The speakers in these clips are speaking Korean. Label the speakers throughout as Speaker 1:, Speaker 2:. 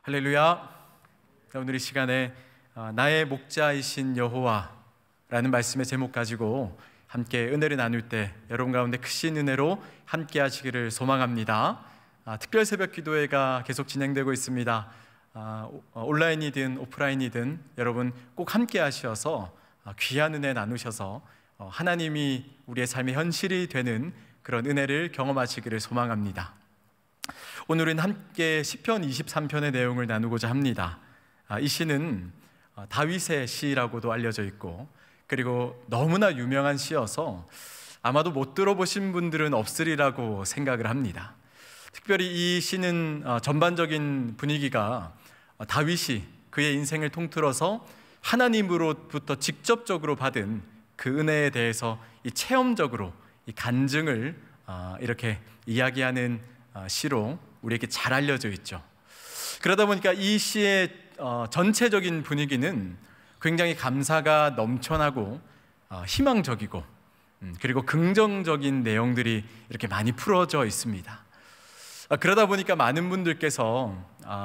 Speaker 1: 할렐루야. 오늘 이 시간에 나의 목자이신 여호와라는 말씀의 제목 가지고 함께 은혜를 나눌 때 여러분 가운데 크신 은혜로 함께 하시기를 소망합니다. 특별 새벽 기도회가 계속 진행되고 있습니다. 온라인이든 오프라인이든 여러분 꼭 함께 하셔서 귀한 은혜 나누셔서 하나님이 우리의 삶의 현실이 되는 그런 은혜를 경험하시기를 소망합니다. 오늘은 함께 시편 23편의 내용을 나누고자 합니다. 이 시는 다윗의 시라고도 알려져 있고, 그리고 너무나 유명한 시여서 아마도 못 들어보신 분들은 없으리라고 생각을 합니다. 특별히 이 시는 전반적인 분위기가 다윗이 그의 인생을 통틀어서 하나님으로부터 직접적으로 받은 그 은혜에 대해서 이 체험적으로 이 간증을 이렇게 이야기하는 시로 우리에게 잘 알려져 있죠. 그러다 보니까 이 시의 전체적인 분위기는 굉장히 감사가 넘쳐나고 희망적이고 그리고 긍정적인 내용들이 이렇게 많이 풀어져 있습니다. 그러다 보니까 많은 분들께서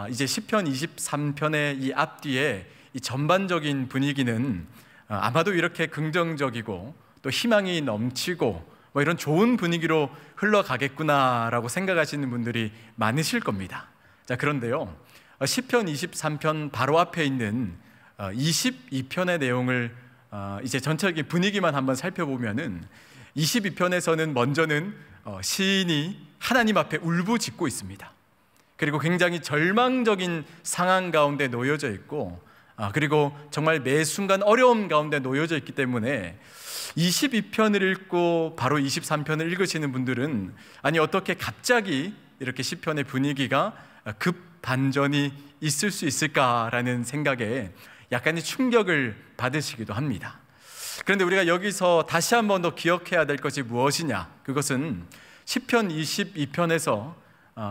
Speaker 1: 이제 시편 23편의 이 앞뒤에 이 전반적인 분위기는 아마도 이렇게 긍정적이고 또 희망이 넘치고 이런 좋은 분위기로 흘러가겠구나라고 생각하시는 분들이 많으실 겁니다. 자, 그런데요, 시편 23편 바로 앞에 있는 22편의 내용을 이제 전체적인 분위기만 한번 살펴보면은 22편에서는 먼저는 시인이 하나님 앞에 울부짖고 있습니다. 그리고 굉장히 절망적인 상황 가운데 놓여져 있고, 그리고 정말 매 순간 어려움 가운데 놓여져 있기 때문에 22편을 읽고 바로 23편을 읽으시는 분들은 아니 어떻게 갑자기 이렇게 시편의 분위기가 급 반전이 있을 수 있을까라는 생각에 약간의 충격을 받으시기도 합니다. 그런데 우리가 여기서 다시 한 번 더 기억해야 될 것이 무엇이냐? 그것은 시편 22편에서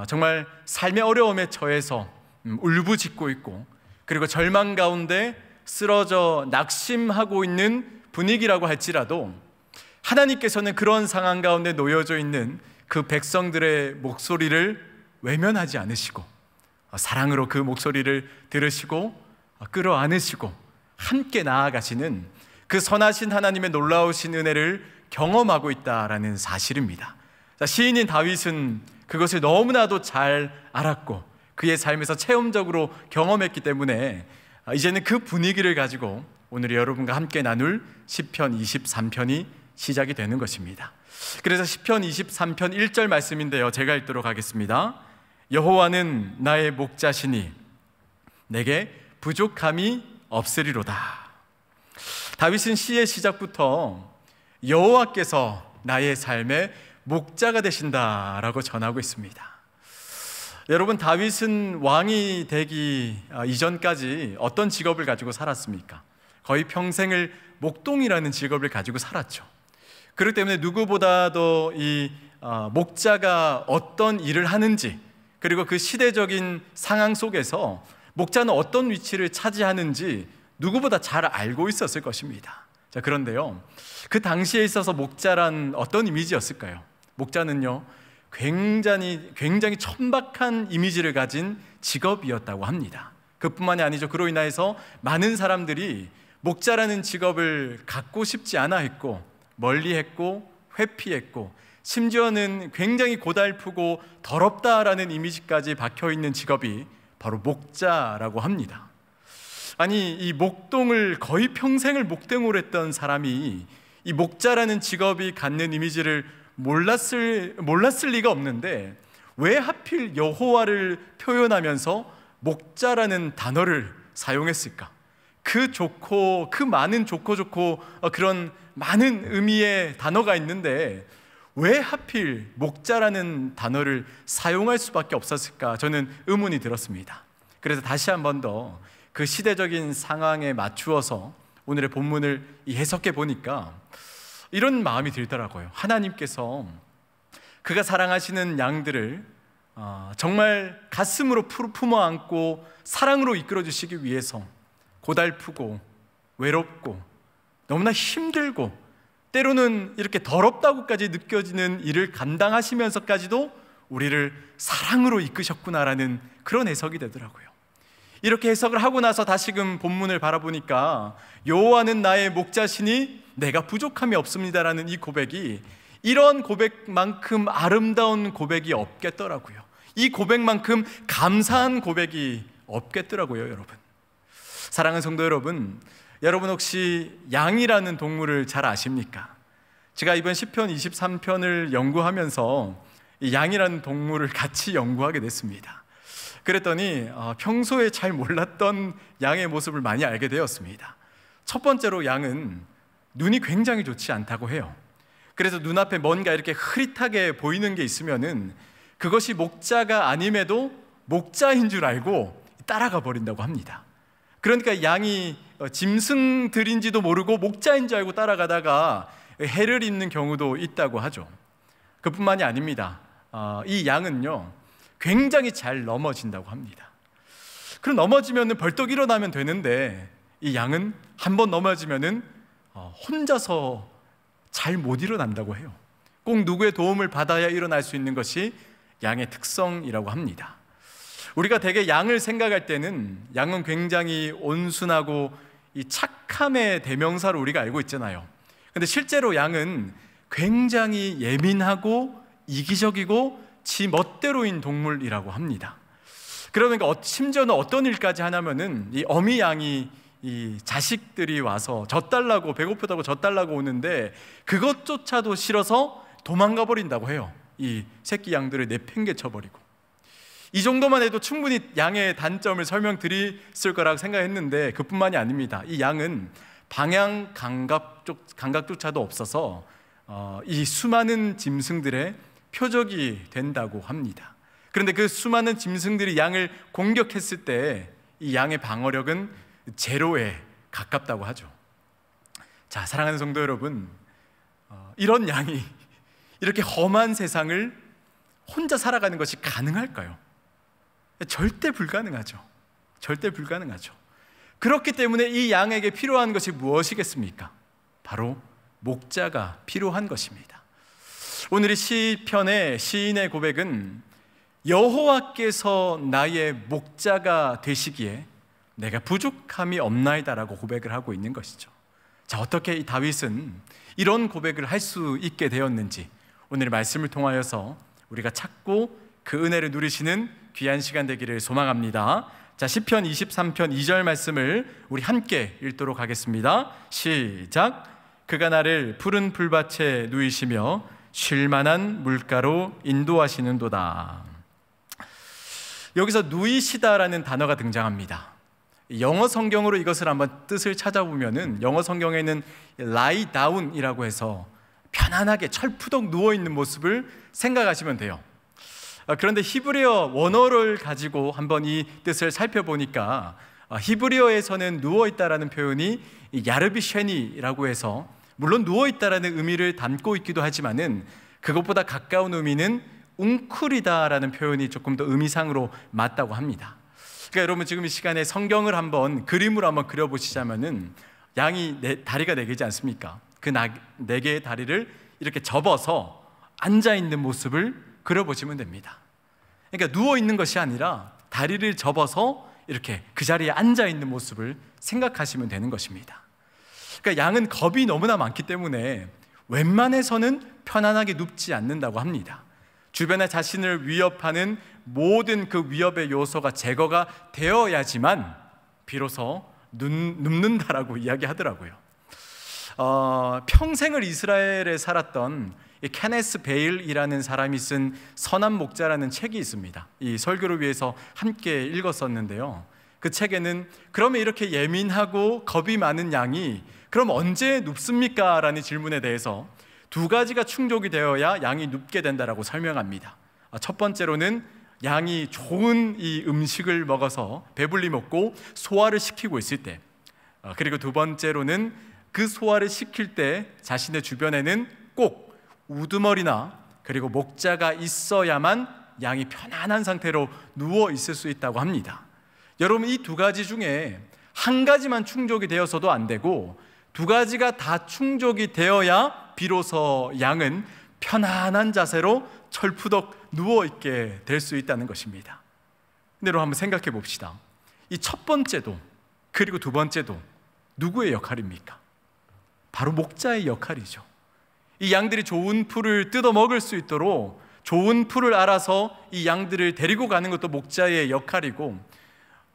Speaker 1: 정말 삶의 어려움에 처해서 울부짖고 있고, 그리고 절망 가운데 쓰러져 낙심하고 있는 분위기라고 할지라도 하나님께서는 그런 상황 가운데 놓여져 있는 그 백성들의 목소리를 외면하지 않으시고 사랑으로 그 목소리를 들으시고 끌어안으시고 함께 나아가시는 그 선하신 하나님의 놀라우신 은혜를 경험하고 있다라는 사실입니다. 시인인 다윗은 그것을 너무나도 잘 알았고 그의 삶에서 체험적으로 경험했기 때문에 이제는 그 분위기를 가지고 오늘 여러분과 함께 나눌 시편 23편이 시작이 되는 것입니다. 그래서 시편 23편 1절 말씀인데요, 제가 읽도록 하겠습니다. 여호와는 나의 목자시니 내게 부족함이 없으리로다. 다윗은 시의 시작부터 여호와께서 나의 삶의 목자가 되신다라고 전하고 있습니다. 여러분, 다윗은 왕이 되기 이전까지 어떤 직업을 가지고 살았습니까? 거의 평생을 목동이라는 직업을 가지고 살았죠. 그렇기 때문에 누구보다도 이 목자가 어떤 일을 하는지, 그리고 그 시대적인 상황 속에서 목자는 어떤 위치를 차지하는지 누구보다 잘 알고 있었을 것입니다. 자, 그런데요, 그 당시에 있어서 목자란 어떤 이미지였을까요? 목자는요, 굉장히 천박한 이미지를 가진 직업이었다고 합니다. 그뿐만이 아니죠. 그로 인해서 많은 사람들이 목자라는 직업을 갖고 싶지 않아 했고, 멀리 했고, 회피했고, 심지어는 굉장히 고달프고 더럽다라는 이미지까지 박혀있는 직업이 바로 목자라고 합니다. 아니, 이 목동을 거의 평생을 목동으로 했던 사람이 이 목자라는 직업이 갖는 이미지를 몰랐을 리가 없는데 왜 하필 여호와를 표현하면서 목자라는 단어를 사용했을까? 그 많은 좋고 그런 많은 의미의 단어가 있는데 왜 하필 목자라는 단어를 사용할 수밖에 없었을까? 저는 의문이 들었습니다. 그래서 다시 한 번 더 그 시대적인 상황에 맞추어서 오늘의 본문을 해석해 보니까 이런 마음이 들더라고요. 하나님께서 그가 사랑하시는 양들을 정말 가슴으로 품어 안고 사랑으로 이끌어 주시기 위해서 고달프고 외롭고 너무나 힘들고 때로는 이렇게 더럽다고까지 느껴지는 일을 감당하시면서까지도 우리를 사랑으로 이끄셨구나라는 그런 해석이 되더라고요. 이렇게 해석을 하고 나서 다시금 본문을 바라보니까 여호와는 나의 목자시니 내가 부족함이 없습니다라는 이 고백이, 이런 고백만큼 아름다운 고백이 없겠더라고요. 이 고백만큼 감사한 고백이 없겠더라고요. 여러분, 사랑하는 성도 여러분, 여러분 혹시 양이라는 동물을 잘 아십니까? 제가 이번 시편 23편을 연구하면서 이 양이라는 동물을 같이 연구하게 됐습니다. 그랬더니 평소에 잘 몰랐던 양의 모습을 많이 알게 되었습니다. 첫 번째로, 양은 눈이 굉장히 좋지 않다고 해요. 그래서 눈앞에 뭔가 이렇게 흐릿하게 보이는 게 있으면은 그것이 목자가 아님에도 목자인 줄 알고 따라가 버린다고 합니다. 그러니까 양이 짐승들인지도 모르고 목자인 줄 알고 따라가다가 해를 입는 경우도 있다고 하죠. 그뿐만이 아닙니다. 이 양은요, 굉장히 잘 넘어진다고 합니다. 그럼 넘어지면 벌떡 일어나면 되는데, 이 양은 한번 넘어지면 혼자서 잘 못 일어난다고 해요. 꼭 누구의 도움을 받아야 일어날 수 있는 것이 양의 특성이라고 합니다. 우리가 대개 양을 생각할 때는 양은 굉장히 온순하고 이 착함의 대명사로 우리가 알고 있잖아요. 근데 실제로 양은 굉장히 예민하고 이기적이고 지 멋대로인 동물이라고 합니다. 그러니까 심지어는 어떤 일까지 하냐면은 이 어미 양이 이 자식들이 와서 젖달라고, 배고프다고 젖달라고 오는데 그것조차도 싫어서 도망가 버린다고 해요. 이 새끼 양들을 내팽개쳐 버리고. 이 정도만 해도 충분히 양의 단점을 설명드렸을 거라고 생각했는데 그뿐만이 아닙니다. 이 양은 방향 감각조차도 없어서 이 수많은 짐승들의 표적이 된다고 합니다. 그런데 그 수많은 짐승들이 양을 공격했을 때 이 양의 방어력은 제로에 가깝다고 하죠. 자, 사랑하는 성도 여러분, 이런 양이 이렇게 험한 세상을 혼자 살아가는 것이 가능할까요? 절대 불가능하죠. 절대 불가능하죠. 그렇기 때문에 이 양에게 필요한 것이 무엇이겠습니까? 바로 목자가 필요한 것입니다. 오늘 이 시편의 시인의 고백은 여호와께서 나의 목자가 되시기에 내가 부족함이 없나이다라고 고백을 하고 있는 것이죠. 자, 어떻게 이 다윗은 이런 고백을 할 수 있게 되었는지 오늘의 말씀을 통하여서 우리가 찾고 그 은혜를 누리시는 귀한 시간 되기를 소망합니다. 자, 시편 23편 2절 말씀을 우리 함께 읽도록 하겠습니다. 시작. 그가 나를 푸른 풀밭에 누이시며 쉴만한 물가로 인도하시는도다. 여기서 누이시다라는 단어가 등장합니다. 영어 성경으로 이것을 한번 뜻을 찾아보면은 영어 성경에는 lie down이라고 해서 편안하게 철푸덕 누워있는 모습을 생각하시면 돼요. 그런데 히브리어 원어를 가지고 한번 이 뜻을 살펴보니까 히브리어에서는 누워있다라는 표현이 야르비쉐니라고 해서 물론 누워있다라는 의미를 담고 있기도 하지만은 그것보다 가까운 의미는 웅크리다라는 표현이 조금 더 의미상으로 맞다고 합니다. 그러니까 여러분 지금 이 시간에 성경을 한번 그림으로 한번 그려보시자면은 양이 다리가 4개지 않습니까? 그 4개의 다리를 이렇게 접어서 앉아있는 모습을 그려보시면 됩니다. 그러니까 누워있는 것이 아니라 다리를 접어서 이렇게 그 자리에 앉아있는 모습을 생각하시면 되는 것입니다. 그러니까 양은 겁이 너무나 많기 때문에 웬만해서는 편안하게 눕지 않는다고 합니다. 주변에 자신을 위협하는 모든 그 위협의 요소가 제거가 되어야지만 비로소 눕는다라고 이야기하더라고요. 평생을 이스라엘에 살았던 이 케네스 베일이라는 사람이 쓴 선한 목자라는 책이 있습니다. 이 설교를 위해서 함께 읽었었는데요. 그 책에는 그러면 이렇게 예민하고 겁이 많은 양이 그럼 언제 눕습니까? 라는 질문에 대해서 2가지가 충족이 되어야 양이 눕게 된다라고 설명합니다. 첫 번째로는 양이 좋은 이 음식을 먹어서 배불리 먹고 소화를 시키고 있을 때, 그리고 2번째로는 그 소화를 시킬 때 자신의 주변에는 꼭 우두머리나 그리고 목자가 있어야만 양이 편안한 상태로 누워 있을 수 있다고 합니다. 여러분, 이 2가지 중에 한 가지만 충족이 되어서도 안 되고 2가지가 다 충족이 되어야 비로소 양은 편안한 자세로 철푸덕 누워있게 될 수 있다는 것입니다. 근데 여러분 한번 생각해 봅시다. 이 첫 번째도 그리고 두 번째도 누구의 역할입니까? 바로 목자의 역할이죠. 이 양들이 좋은 풀을 뜯어 먹을 수 있도록 좋은 풀을 알아서 이 양들을 데리고 가는 것도 목자의 역할이고,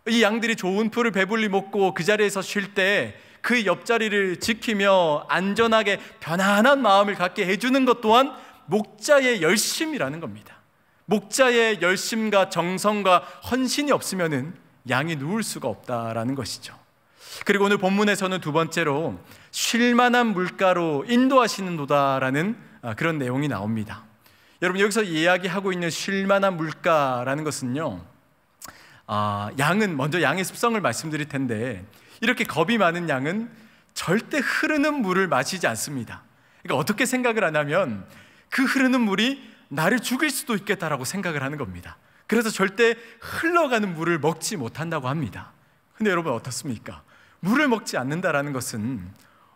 Speaker 1: 이 양들이 좋은 풀을 배불리 먹고 그 자리에서 쉴 때 그 옆자리를 지키며 안전하게 편안한 마음을 갖게 해주는 것 또한 목자의 열심이라는 겁니다. 목자의 열심과 정성과 헌신이 없으면은 양이 누울 수가 없다라는 것이죠. 그리고 오늘 본문에서는 두 번째로 쉴만한 물가로 인도하시는도다라는 그런 내용이 나옵니다. 여러분, 여기서 이야기하고 있는 쉴만한 물가라는 것은요, 양은 먼저 양의 습성을 말씀드릴 텐데, 이렇게 겁이 많은 양은 절대 흐르는 물을 마시지 않습니다. 그러니까 어떻게 생각을 하냐면 그 흐르는 물이 나를 죽일 수도 있겠다라고 생각을 하는 겁니다. 그래서 절대 흘러가는 물을 먹지 못한다고 합니다. 근데 여러분 어떻습니까? 물을 먹지 않는다라는 것은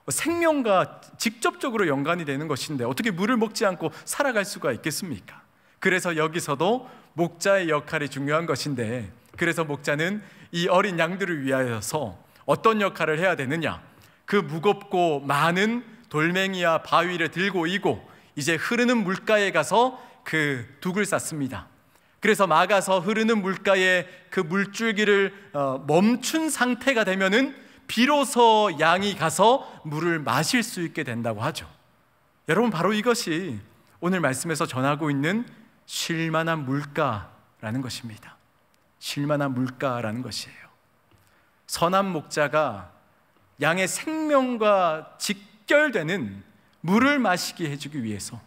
Speaker 1: 생명과 직접적으로 연관이 되는 것인데 어떻게 물을 먹지 않고 살아갈 수가 있겠습니까? 그래서 여기서도 목자의 역할이 중요한 것인데, 그래서 목자는 이 어린 양들을 위하여서 어떤 역할을 해야 되느냐? 그 무겁고 많은 돌멩이와 바위를 들고 이고 이제 흐르는 물가에 가서 그 둑을 쌓습니다. 그래서 막아서 흐르는 물가에 그 물줄기를 멈춘 상태가 되면은 비로소 양이 가서 물을 마실 수 있게 된다고 하죠. 여러분, 바로 이것이 오늘 말씀에서 전하고 있는 쉴만한 물가라는 것입니다. 쉴만한 물가라는 것이에요. 선한 목자가 양의 생명과 직결되는 물을 마시게 해주기 위해서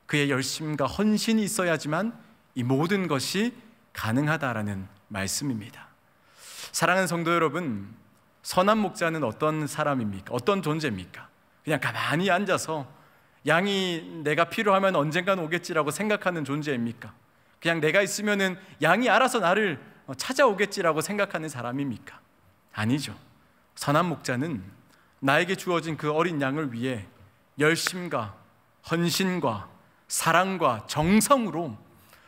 Speaker 1: 그의 열심과 헌신이 있어야지만 이 모든 것이 가능하다라는 말씀입니다. 사랑하는 성도 여러분, 선한 목자는 어떤 사람입니까? 어떤 존재입니까? 그냥 가만히 앉아서 양이 내가 필요하면 언젠간 오겠지라고 생각하는 존재입니까? 그냥 내가 있으면은 양이 알아서 나를 찾아오겠지라고 생각하는 사람입니까? 아니죠. 선한 목자는 나에게 주어진 그 어린 양을 위해 열심과 헌신과 사랑과 정성으로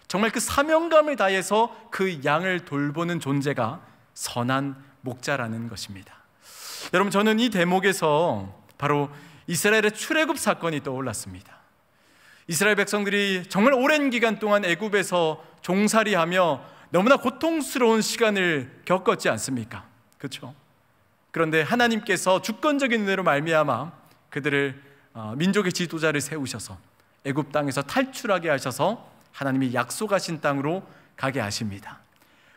Speaker 1: 정말 그 사명감을 다해서 그 양을 돌보는 존재가 선한 목자라는 것입니다. 여러분, 저는 이 대목에서 바로 이스라엘의 출애굽 사건이 떠올랐습니다. 이스라엘 백성들이 정말 오랜 기간 동안 애굽에서 종살이하며 너무나 고통스러운 시간을 겪었지 않습니까? 그렇죠? 그런데 하나님께서 주권적인 은혜로 말미암아 그들을 민족의 지도자를 세우셔서 애굽 땅에서 탈출하게 하셔서 하나님이 약속하신 땅으로 가게 하십니다.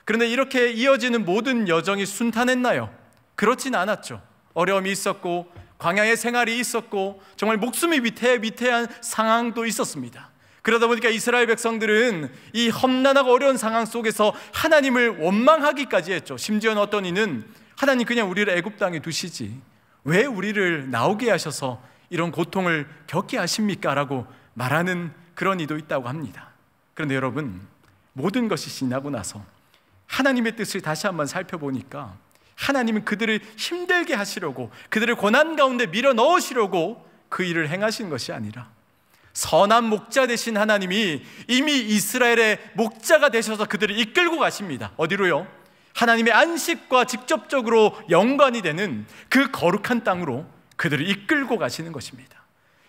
Speaker 1: 그런데 이렇게 이어지는 모든 여정이 순탄했나요? 그렇진 않았죠. 어려움이 있었고 광야의 생활이 있었고 정말 목숨이 위태한 상황도 있었습니다. 그러다 보니까 이스라엘 백성들은 이 험난하고 어려운 상황 속에서 하나님을 원망하기까지 했죠. 심지어는 어떤 이는 하나님, 그냥 우리를 애굽 땅에 두시지 왜 우리를 나오게 하셔서 이런 고통을 겪게 하십니까? 라고 말하는 그런 이도 있다고 합니다. 그런데 여러분, 모든 것이 지나고 나서 하나님의 뜻을 다시 한번 살펴보니까 하나님은 그들을 힘들게 하시려고, 그들을 고난 가운데 밀어 넣으시려고 그 일을 행하신 것이 아니라 선한 목자 되신 하나님이 이미 이스라엘의 목자가 되셔서 그들을 이끌고 가십니다. 어디로요? 하나님의 안식과 직접적으로 연관이 되는 그 거룩한 땅으로 그들을 이끌고 가시는 것입니다.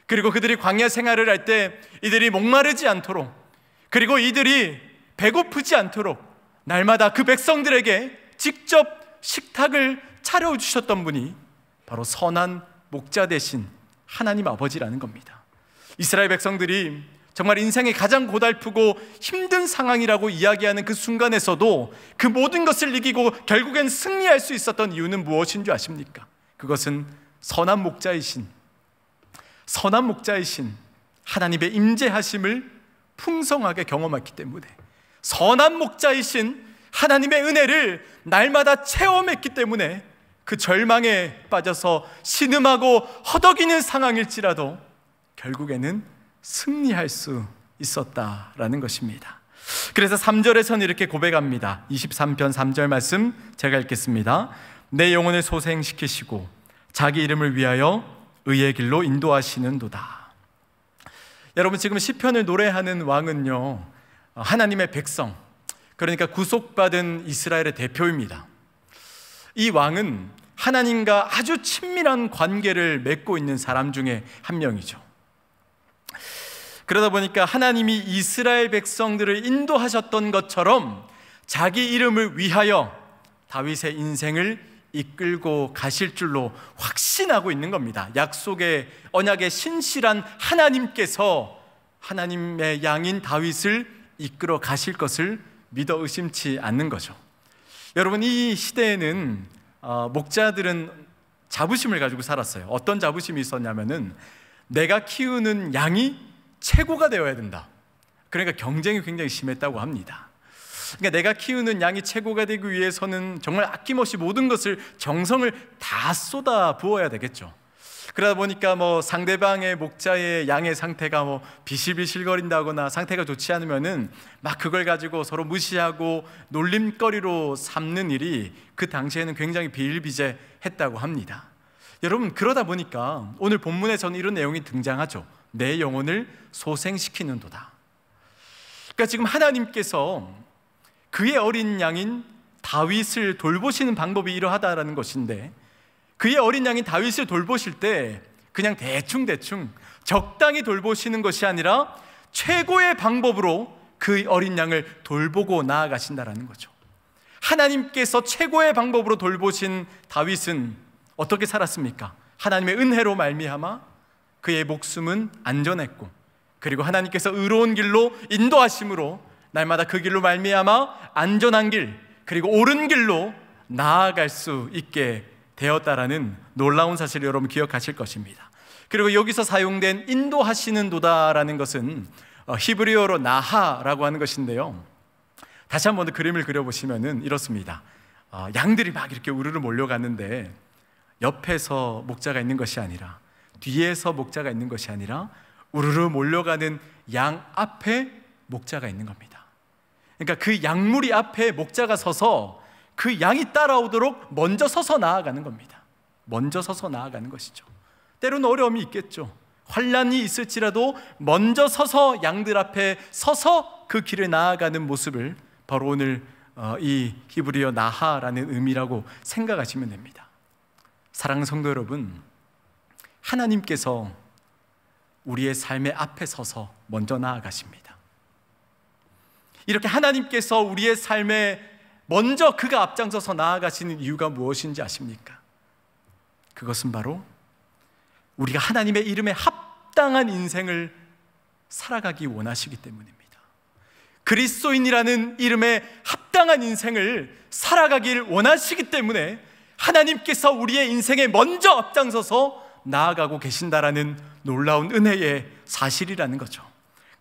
Speaker 1: 그리고 그들이 광야 생활을 할 때 이들이 목마르지 않도록, 그리고 이들이 배고프지 않도록 날마다 그 백성들에게 직접 식탁을 차려주셨던 분이 바로 선한 목자 되신 하나님 아버지라는 겁니다. 이스라엘 백성들이 정말 인생의 가장 고달프고 힘든 상황이라고 이야기하는 그 순간에서도 그 모든 것을 이기고 결국엔 승리할 수 있었던 이유는 무엇인 줄 아십니까? 그것은 선한 목자이신 하나님의 임재하심을 풍성하게 경험했기 때문에, 선한 목자이신 하나님의 은혜를 날마다 체험했기 때문에 그 절망에 빠져서 신음하고 허덕이는 상황일지라도 결국에는 승리할 수 있었다라는 것입니다. 그래서 3절에서는 이렇게 고백합니다. 23편 3절 말씀 제가 읽겠습니다. 내 영혼을 소생시키시고 자기 이름을 위하여 의의 길로 인도하시는도다. 여러분, 지금 시편을 노래하는 왕은요, 하나님의 백성, 그러니까 구속받은 이스라엘의 대표입니다. 이 왕은 하나님과 아주 친밀한 관계를 맺고 있는 사람 중에 한 명이죠. 그러다 보니까 하나님이 이스라엘 백성들을 인도하셨던 것처럼 자기 이름을 위하여 다윗의 인생을 이끌고 가실 줄로 확신하고 있는 겁니다. 약속의 언약의 신실한 하나님께서 하나님의 양인 다윗을 이끌어 가실 것을 믿어 의심치 않는 거죠. 여러분, 이 시대에는 목자들은 자부심을 가지고 살았어요. 어떤 자부심이 있었냐면은 내가 키우는 양이 최고가 되어야 된다. 그러니까 경쟁이 굉장히 심했다고 합니다. 그러니까 내가 키우는 양이 최고가 되기 위해서는 정말 아낌없이 모든 것을 정성을 다 쏟아 부어야 되겠죠. 그러다 보니까 상대방의 목자의 양의 상태가 비실비실거린다거나 상태가 좋지 않으면은 막 그걸 가지고 서로 무시하고 놀림거리로 삼는 일이 그 당시에는 굉장히 비일비재했다고 합니다. 여러분, 그러다 보니까 오늘 본문에서는 이런 내용이 등장하죠. 내 영혼을 소생시키는도다. 그러니까 지금 하나님께서 그의 어린 양인 다윗을 돌보시는 방법이 이러하다라는 것인데, 그의 어린 양인 다윗을 돌보실 때 그냥 대충 적당히 돌보시는 것이 아니라 최고의 방법으로 그 어린 양을 돌보고 나아가신다라는 거죠. 하나님께서 최고의 방법으로 돌보신 다윗은 어떻게 살았습니까? 하나님의 은혜로 말미암아 그의 목숨은 안전했고, 그리고 하나님께서 의로운 길로 인도하심으로 날마다 그 길로 말미암아 안전한 길, 그리고 옳은 길로 나아갈 수 있게 되었다라는 놀라운 사실을 여러분 기억하실 것입니다. 그리고 여기서 사용된 인도하시는 도다라는 것은 히브리어로 나하라고 하는 것인데요, 다시 한번 그림을 그려보시면 이렇습니다. 양들이 막 이렇게 우르르 몰려갔는데 옆에서 목자가 있는 것이 아니라, 뒤에서 목자가 있는 것이 아니라 우르르 몰려가는 양 앞에 목자가 있는 겁니다. 그러니까 그 양무리 앞에 목자가 서서 그 양이 따라오도록 먼저 서서 나아가는 겁니다. 먼저 서서 나아가는 것이죠. 때로는 어려움이 있겠죠. 환난이 있을지라도 먼저 서서 양들 앞에 서서 그 길을 나아가는 모습을 바로 오늘 이 히브리어 나하라는 의미라고 생각하시면 됩니다. 사랑하는 성도 여러분, 하나님께서 우리의 삶의 앞에 서서 먼저 나아가십니다. 이렇게 하나님께서 우리의 삶에 먼저 그가 앞장서서 나아가시는 이유가 무엇인지 아십니까? 그것은 바로 우리가 하나님의 이름에 합당한 인생을 살아가기 원하시기 때문입니다. 그리스도인이라는 이름에 합당한 인생을 살아가길 원하시기 때문에 하나님께서 우리의 인생에 먼저 앞장서서 나아가고 계신다라는 놀라운 은혜의 사실이라는 거죠.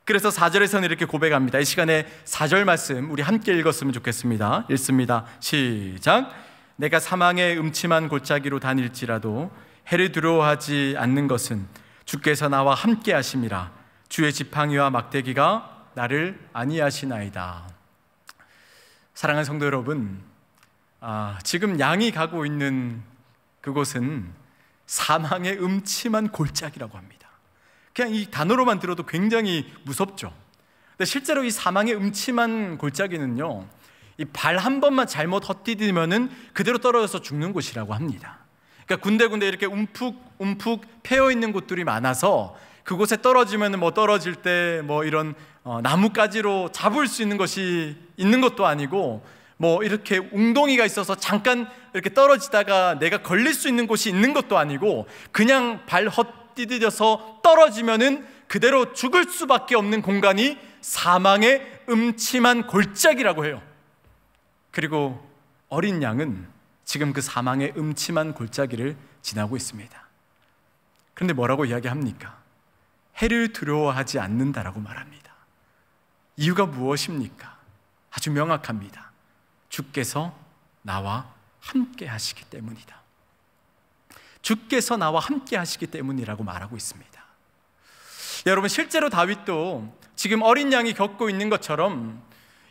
Speaker 1: 그래서 4절에서는 이렇게 고백합니다. 이 시간에 4절 말씀 우리 함께 읽었으면 좋겠습니다. 읽습니다. 시작. 내가 사망의 음침한 골짜기로 다닐지라도 해를 두려워하지 않는 것은 주께서 나와 함께 하심이라. 주의 지팡이와 막대기가 나를 안위하시나이다. 사랑하는 성도 여러분, 지금 양이 가고 있는 그곳은 사망의 음침한 골짜기라고 합니다. 그냥 이 단어로만 들어도 굉장히 무섭죠. 근데 실제로 이 사망의 음침한 골짜기는요, 이 발 한 번만 잘못 헛디디면은 그대로 떨어져서 죽는 곳이라고 합니다. 그러니까 군데군데 이렇게 움푹 패여 있는 곳들이 많아서 그곳에 떨어지면 떨어질 때 이런 나뭇가지로 잡을 수 있는 것이 있는 것도 아니고, 이렇게 웅덩이가 있어서 잠깐 이렇게 떨어지다가 내가 걸릴 수 있는 곳이 있는 것도 아니고, 그냥 발 헛디뎌서 떨어지면은 그대로 죽을 수밖에 없는 공간이 사망의 음침한 골짜기라고 해요. 그리고 어린 양은 지금 그 사망의 음침한 골짜기를 지나고 있습니다. 그런데 뭐라고 이야기합니까? 해를 두려워하지 않는다라고 말합니다. 이유가 무엇입니까? 아주 명확합니다. 주께서 나와 함께 하시기 때문이다. 주께서 나와 함께 하시기 때문이라고 말하고 있습니다. 여러분, 실제로 다윗도 지금 어린 양이 겪고 있는 것처럼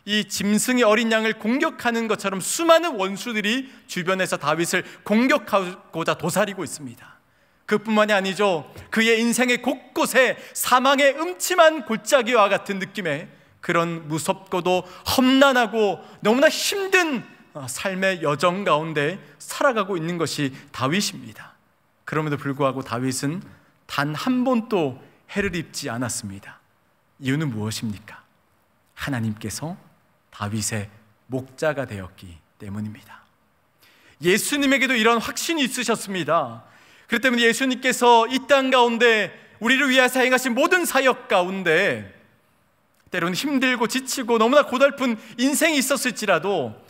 Speaker 1: 이 짐승이 어린 양을 공격하는 것처럼 수많은 원수들이 주변에서 다윗을 공격하고자 도사리고 있습니다. 그뿐만이 아니죠. 그의 인생의 곳곳에 사망의 음침한 골짜기와 같은 느낌의 그런 무섭고도 험난하고 너무나 힘든 삶의 여정 가운데 살아가고 있는 것이 다윗입니다. 그럼에도 불구하고 다윗은 단 한 번도 해를 입지 않았습니다. 이유는 무엇입니까? 하나님께서 다윗의 목자가 되었기 때문입니다. 예수님에게도 이런 확신이 있으셨습니다. 그렇기 때문에 예수님께서 이 땅 가운데 우리를 위하여 행하신 모든 사역 가운데 때로는 힘들고 지치고 너무나 고달픈 인생이 있었을지라도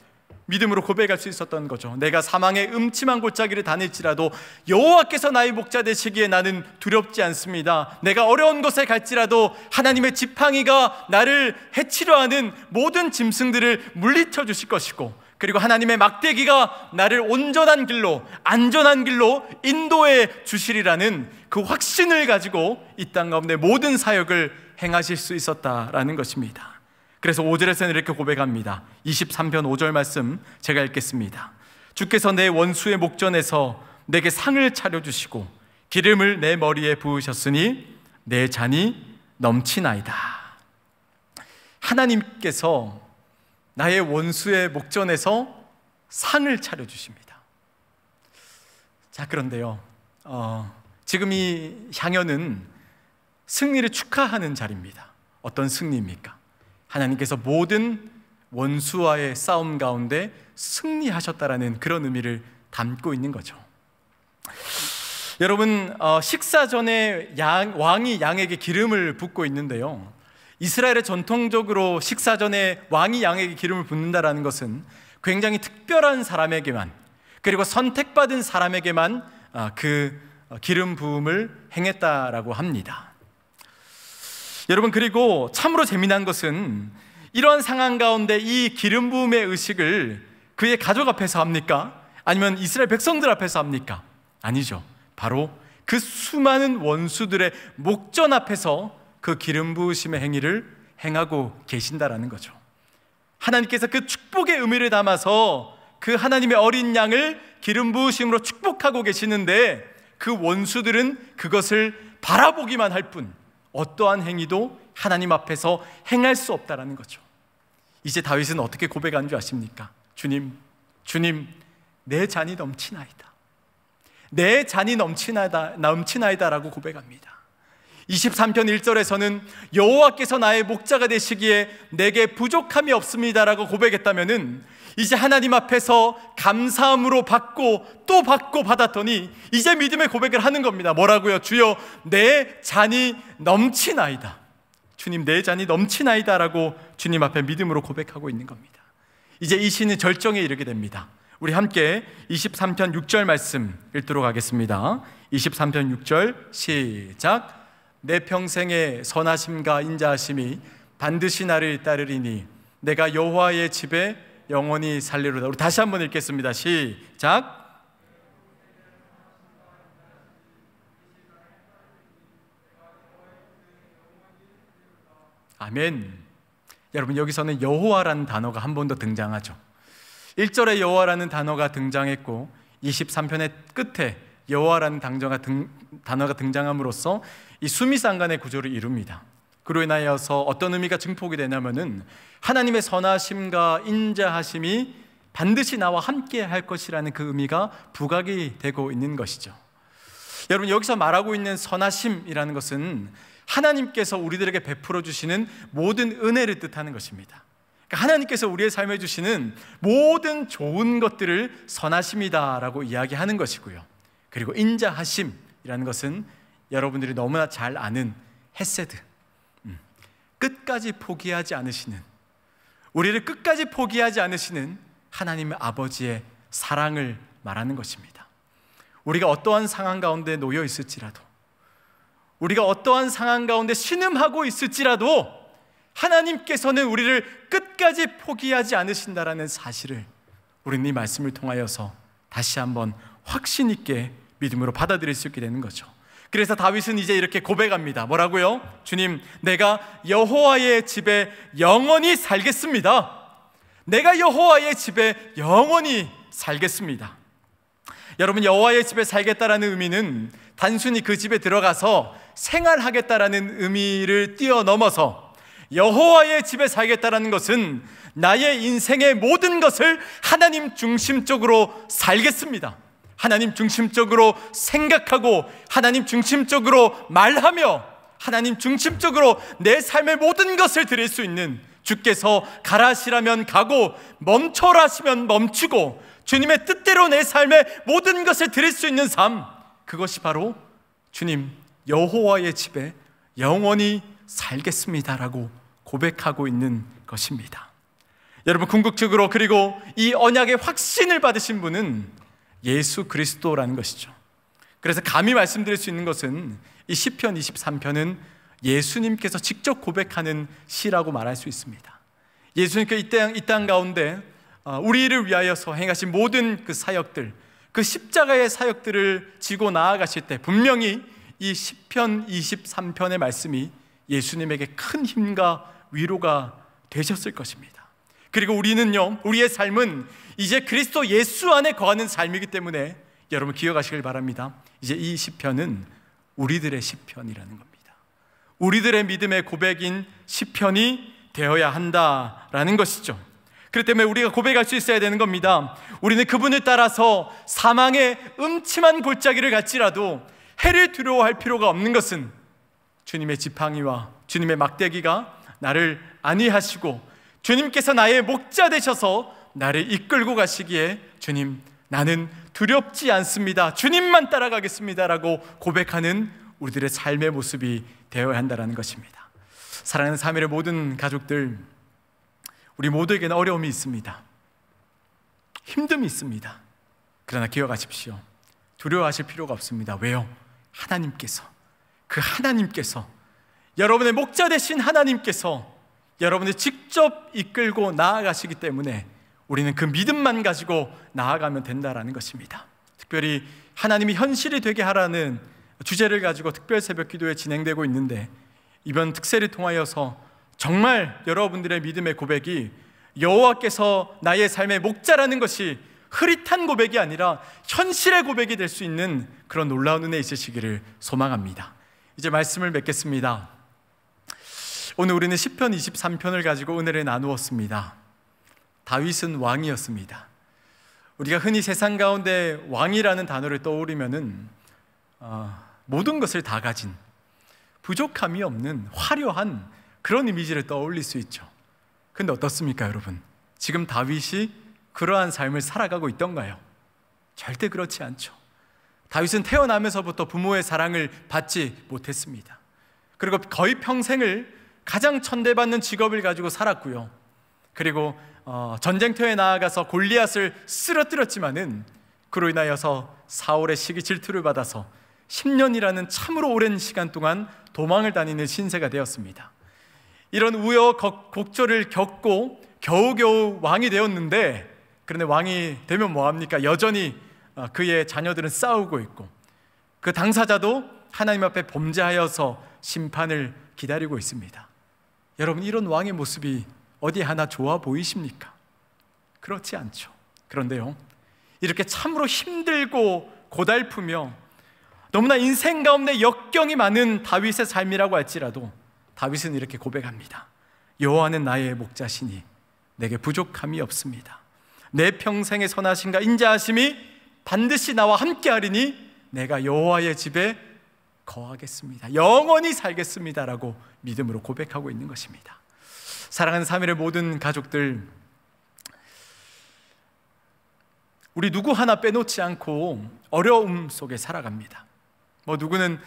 Speaker 1: 믿음으로 고백할 수 있었던 거죠. 내가 사망의 음침한 골짜기를 다닐지라도 여호와께서 나의 목자 되시기에 나는 두렵지 않습니다. 내가 어려운 곳에 갈지라도 하나님의 지팡이가 나를 해치려 하는 모든 짐승들을 물리쳐 주실 것이고, 그리고 하나님의 막대기가 나를 온전한 길로, 안전한 길로 인도해 주시리라는 그 확신을 가지고 이 땅 가운데 모든 사역을 행하실 수 있었다라는 것입니다. 그래서 5절에서는 이렇게 고백합니다. 23편 5절 말씀 제가 읽겠습니다. 주께서 내 원수의 목전에서 내게 상을 차려주시고 기름을 내 머리에 부으셨으니 내 잔이 넘치나이다. 하나님께서 나의 원수의 목전에서 상을 차려주십니다. 자, 그런데요, 지금 이 향연은 승리를 축하하는 자리입니다. 어떤 승리입니까? 하나님께서 모든 원수와의 싸움 가운데 승리하셨다라는 그런 의미를 담고 있는 거죠. 여러분, 식사 전에 왕이 양에게 기름을 붓고 있는데요, 이스라엘의 전통적으로 식사 전에 왕이 양에게 기름을 붓는다라는 것은 굉장히 특별한 사람에게만, 그리고 선택받은 사람에게만 그 기름 부음을 행했다라고 합니다. 여러분, 그리고 참으로 재미난 것은 이러한 상황 가운데 이 기름 부음의 의식을 그의 가족 앞에서 합니까? 아니면 이스라엘 백성들 앞에서 합니까? 아니죠. 바로 그 수많은 원수들의 목전 앞에서 그 기름 부으심의 행위를 행하고 계신다라는 거죠. 하나님께서 그 축복의 의미를 담아서 그 하나님의 어린 양을 기름 부으심으로 축복하고 계시는데, 그 원수들은 그것을 바라보기만 할 뿐 어떠한 행위도 하나님 앞에서 행할 수 없다라는 거죠. 이제 다윗은 어떻게 고백한 줄 아십니까? 주님, 내 잔이 넘치나이다. 내 잔이 넘치나이다라고 고백합니다. 23편 1절에서는 여호와께서 나의 목자가 되시기에 내게 부족함이 없습니다라고 고백했다면은, 이제 하나님 앞에서 감사함으로 받고 또 받고 받았더니 이제 믿음의 고백을 하는 겁니다. 뭐라고요? 주여, 내 잔이 넘치나이다. 주님, 내 잔이 넘치나이다라고 주님 앞에 믿음으로 고백하고 있는 겁니다. 이제 이 시는 절정에 이르게 됩니다. 우리 함께 23편 6절 말씀 읽도록 하겠습니다. 23편 6절 시작. 내 평생의 선하심과 인자하심이 반드시 나를 따르리니 내가 여호와의 집에 영원히 살리로다. 우리 다시 한번 읽겠습니다. 시작. 아멘. 여러분, 여기서는 여호와라는 단어가 한 번 더 등장하죠. 1절에 여호와라는 단어가 등장했고 23편의 끝에 여호와라는 단어가 등장함으로써 이 수미상관의 구조를 이룹니다. 그로 인하여서 어떤 의미가 증폭이 되냐면은 하나님의 선하심과 인자하심이 반드시 나와 함께 할 것이라는 그 의미가 부각이 되고 있는 것이죠. 여러분, 여기서 말하고 있는 선하심이라는 것은 하나님께서 우리들에게 베풀어 주시는 모든 은혜를 뜻하는 것입니다. 그러니까 하나님께서 우리의 삶에 주시는 모든 좋은 것들을 선하심이다라고 이야기하는 것이고요. 그리고 인자하심이라는 것은 여러분들이 너무나 잘 아는 헤세드, 끝까지 포기하지 않으시는, 우리를 끝까지 포기하지 않으시는 하나님의 아버지의 사랑을 말하는 것입니다. 우리가 어떠한 상황 가운데 놓여 있을지라도, 우리가 어떠한 상황 가운데 신음하고 있을지라도 하나님께서는 우리를 끝까지 포기하지 않으신다라는 사실을 우리는 이 말씀을 통하여서 다시 한번 확신 있게 믿음으로 받아들일 수 있게 되는 거죠. 그래서 다윗은 이제 이렇게 고백합니다. 뭐라고요? 주님, 내가 여호와의 집에 영원히 살겠습니다. 내가 여호와의 집에 영원히 살겠습니다. 여러분, 여호와의 집에 살겠다라는 의미는 단순히 그 집에 들어가서 생활하겠다라는 의미를 뛰어넘어서 여호와의 집에 살겠다라는 것은 나의 인생의 모든 것을 하나님 중심적으로 살겠습니다. 하나님 중심적으로 생각하고 하나님 중심적으로 말하며 하나님 중심적으로 내 삶의 모든 것을 드릴 수 있는, 주께서 가라 하시라면 가고 멈춰라 하시면 멈추고 주님의 뜻대로 내 삶의 모든 것을 드릴 수 있는 삶, 그것이 바로 주님 여호와의 집에 영원히 살겠습니다라고 고백하고 있는 것입니다. 여러분, 궁극적으로 그리고 이 언약의 확신을 받으신 분은 예수 그리스도라는 것이죠. 그래서 감히 말씀드릴 수 있는 것은 이 시편 23편은 예수님께서 직접 고백하는 시라고 말할 수 있습니다. 예수님께서 이 땅 가운데 우리를 위하여서 행하신 모든 그 사역들, 그 십자가의 사역들을 지고 나아가실 때 분명히 이 시편 23편의 말씀이 예수님에게 큰 힘과 위로가 되셨을 것입니다. 그리고 우리는요, 우리의 삶은 이제 그리스도 예수 안에 거하는 삶이기 때문에 여러분 기억하시길 바랍니다. 이제 이 시편은 우리들의 시편이라는 겁니다. 우리들의 믿음의 고백인 시편이 되어야 한다라는 것이죠. 그렇기 때문에 우리가 고백할 수 있어야 되는 겁니다. 우리는 그분을 따라서 사망의 음침한 골짜기를 갈지라도 해를 두려워할 필요가 없는 것은 주님의 지팡이와 주님의 막대기가 나를 안위하시고 주님께서 나의 목자 되셔서 나를 이끌고 가시기에 주님, 나는 두렵지 않습니다, 주님만 따라가겠습니다 라고 고백하는 우리들의 삶의 모습이 되어야 한다는 것입니다. 사랑하는 사밀의 모든 가족들, 우리 모두에게는 어려움이 있습니다. 힘듦이 있습니다. 그러나 기억하십시오. 두려워하실 필요가 없습니다. 왜요? 하나님께서, 그 하나님께서, 여러분의 목자 되신 하나님께서 여러분을 직접 이끌고 나아가시기 때문에 우리는 그 믿음만 가지고 나아가면 된다라는 것입니다. 특별히 하나님이 현실이 되게 하라는 주제를 가지고 특별 새벽 기도에 진행되고 있는데, 이번 특세를 통하여서 정말 여러분들의 믿음의 고백이 여호와께서 나의 삶의 목자라는 것이 흐릿한 고백이 아니라 현실의 고백이 될 수 있는 그런 놀라운 은혜 있으시기를 소망합니다. 이제 말씀을 맺겠습니다. 오늘 우리는 시편 23편을 가지고 은혜를 나누었습니다. 다윗은 왕이었습니다. 우리가 흔히 세상 가운데 왕이라는 단어를 떠올리면은 모든 것을 다 가진, 부족함이 없는 화려한 그런 이미지를 떠올릴 수 있죠. 근데 어떻습니까, 여러분? 지금 다윗이 그러한 삶을 살아가고 있던가요? 절대 그렇지 않죠. 다윗은 태어나면서부터 부모의 사랑을 받지 못했습니다. 그리고 거의 평생을 가장 천대받는 직업을 가지고 살았고요. 그리고 전쟁터에 나아가서 골리앗을 쓰러뜨렸지만은 그로 인하여서 사울의 시기 질투를 받아서 10년이라는 참으로 오랜 시간 동안 도망을 다니는 신세가 되었습니다. 이런 우여곡절을 겪고 겨우겨우 왕이 되었는데, 그런데 왕이 되면 뭐합니까? 여전히 그의 자녀들은 싸우고 있고 그 당사자도 하나님 앞에 범죄하여서 심판을 기다리고 있습니다. 여러분, 이런 왕의 모습이 어디 하나 좋아 보이십니까? 그렇지 않죠. 그런데요, 이렇게 참으로 힘들고 고달프며 너무나 인생 가운데 역경이 많은 다윗의 삶이라고 할지라도 다윗은 이렇게 고백합니다. 여호와는 나의 목자시니 내게 부족함이 없습니다. 내 평생의 선하심과 인자하심이 반드시 나와 함께하리니 내가 여호와의 집에 거하겠습니다, 영원히 살겠습니다라고 믿음으로 고백하고 있는 것입니다. 사랑하는 사밀의 모든 가족들, 우리 누구 하나 빼놓지 않고 어려움 속에 살아갑니다. 누구는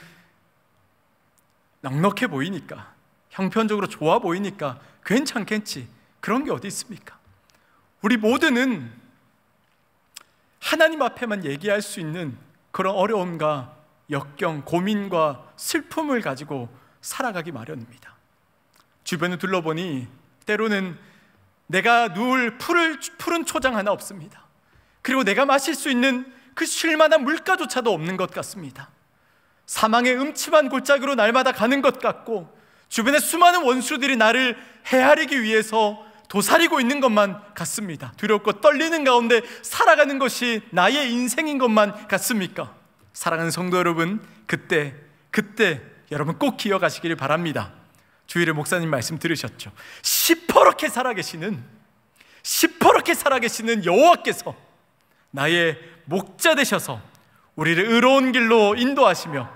Speaker 1: 넉넉해 보이니까, 형편적으로 좋아 보이니까 괜찮겠지, 그런 게 어디 있습니까? 우리 모두는 하나님 앞에만 얘기할 수 있는 그런 어려움과 역경, 고민과 슬픔을 가지고 살아가기 마련입니다. 주변을 둘러보니 때로는 내가 누울 푸른 초장 하나 없습니다. 그리고 내가 마실 수 있는 그 쉴만한 물가조차도 없는 것 같습니다. 사망의 음침한 골짜기로 날마다 가는 것 같고 주변에 수많은 원수들이 나를 헤아리기 위해서 도사리고 있는 것만 같습니다. 두렵고 떨리는 가운데 살아가는 것이 나의 인생인 것만 같습니까? 사랑하는 성도 여러분, 그때 여러분 꼭 기억하시기를 바랍니다. 주일에 목사님 말씀 들으셨죠? 시퍼렇게 살아계시는 여호와께서 나의 목자 되셔서 우리를 의로운 길로 인도하시며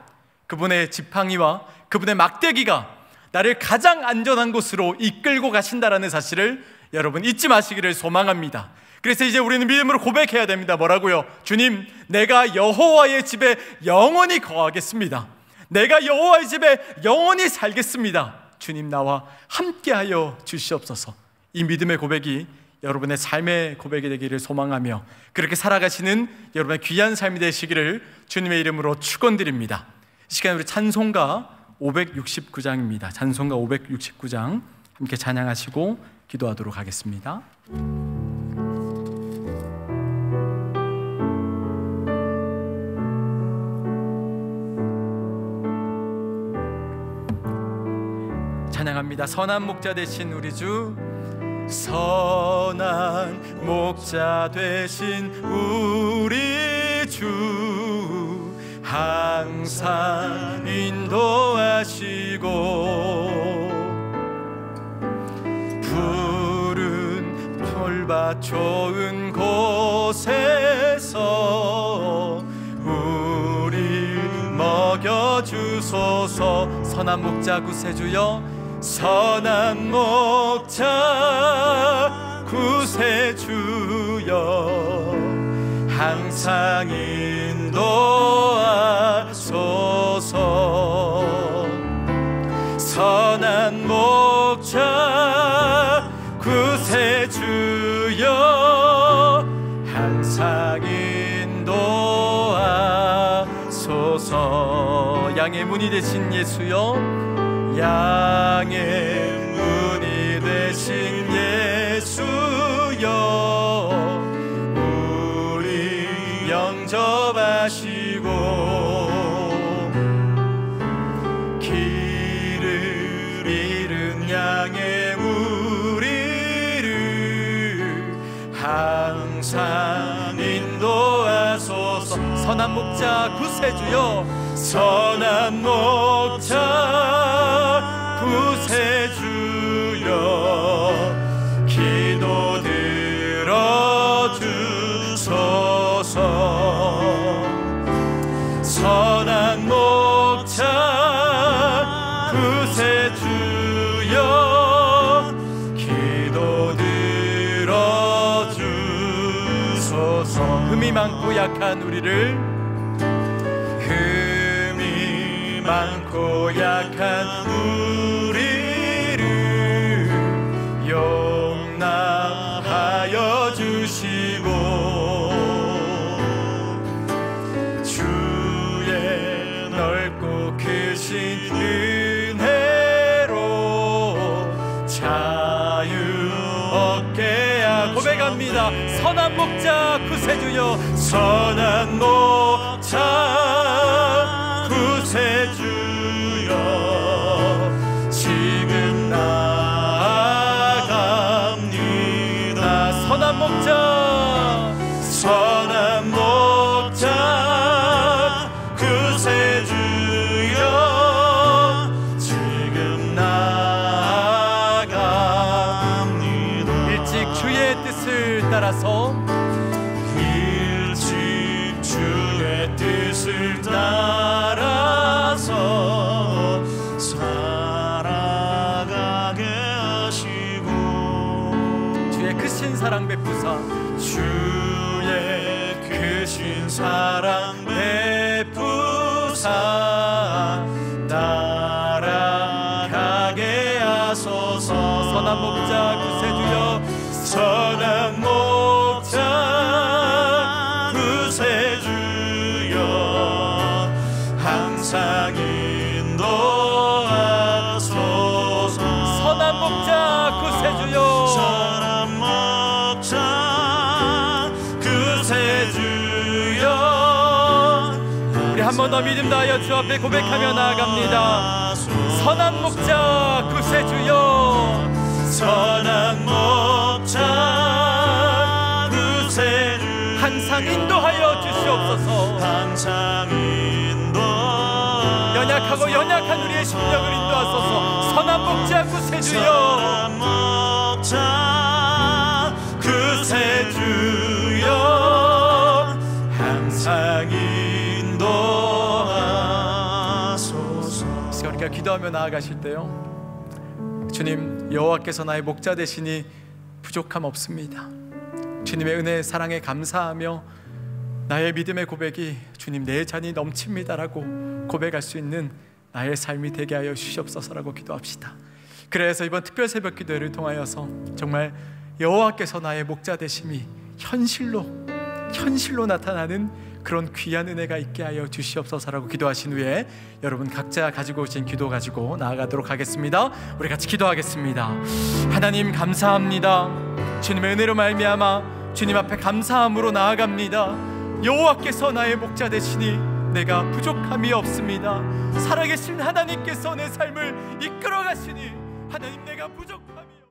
Speaker 1: 그분의 지팡이와 그분의 막대기가 나를 가장 안전한 곳으로 이끌고 가신다라는 사실을 여러분 잊지 마시기를 소망합니다. 그래서 이제 우리는 믿음으로 고백해야 됩니다. 뭐라고요? 주님, 내가 여호와의 집에 영원히 거하겠습니다. 내가 여호와의 집에 영원히 살겠습니다. 주님, 나와 함께하여 주시옵소서. 이 믿음의 고백이 여러분의 삶의 고백이 되기를 소망하며 그렇게 살아가시는 여러분의 귀한 삶이 되시기를 주님의 이름으로 축원드립니다. 이 시간 우리 찬송가 569장입니다. 찬송가 569장 함께 찬양하시고 기도하도록 하겠습니다. 찬양합니다. 선한 목자 되신 우리 주, 선한 목자 되신 우리 주, 항상 인도하시고 푸른 풀밭 좋은 곳에서 우리 먹여주소서. 선한 목자 구세주여, 선한 목자 구세주여, 항상 인도하소서. 선한 목자 구세주여, 항상 인도하소서. 양의 문이 되신 예수여, 양의 문이 되신 예수여, 우리 영접하시고 길을 잃은 양의 우리를 항상 인도하소서. 선한 목자 구세주여, 선한 목자 구세주여, 기도 들어주소서. 선한 목자 구세주여, 기도 들어주소서. 흠이 많고 약한 우리를, 흠이 많고 약한 우리를 용납하여 주시고 주의 넓고 크신 은혜로 자유 얻게 하고 고백합니다. 선한 목자 구세주여, 선한 목자 구세주여, 지금 나아갑니다. 선한 목자, 선한 목자 구세주여, 지금 나아갑니다. 일찍 주의 뜻을 따라서, 일찍 주의 뜻을 따라서 살아가게 하시고 주의 크신 사랑 베푸사, 주의 크신 사랑 베푸사 따라가게 하소서. 선한 목자 구세주여, 선한 목자 구세주여, 항상 인도하소서. 선한 목자 구세주여, 선한 목자 구세주여. 우리 한 번 더 믿음 다하여 주 앞에 고백하며 나아갑니다. 선한 목자 구세주여, 선한 목자 구세주여, 항상 인도하여 주시옵소서. 항상 인도, 연약하고 연약한 우리의 심령을 인도하소서. 선한 목자 구세주여,
Speaker 2: 선한 목자 구세주여 항상 인도하소서.
Speaker 1: 우리가 기도하며 나아가실 때요, 주님, 여호와께서 나의 목자 되시니 부족함 없습니다. 주님의 은혜 사랑에 감사하며 나의 믿음의 고백이 주님 내 잔이 넘칩니다라고 고백할 수 있는 나의 삶이 되게 하여 주시옵소서라고 기도합시다. 그래서 이번 특별 새벽 기도회를 통하여서 정말 여호와께서 나의 목자 되심이 현실로 나타나는 그런 귀한 은혜가 있게 하여 주시옵소서라고 기도하신 후에 여러분 각자 가지고 오신 기도 가지고 나아가도록 하겠습니다. 우리 같이 기도하겠습니다. 하나님 감사합니다. 주님의 은혜로 말미암아 주님 앞에 감사함으로 나아갑니다. 여호와께서 나의 목자 되시니 내가 부족함이 없습니다. 살아계신 하나님께서 내 삶을 이끌어 가시니 하나님, 내가 부족함이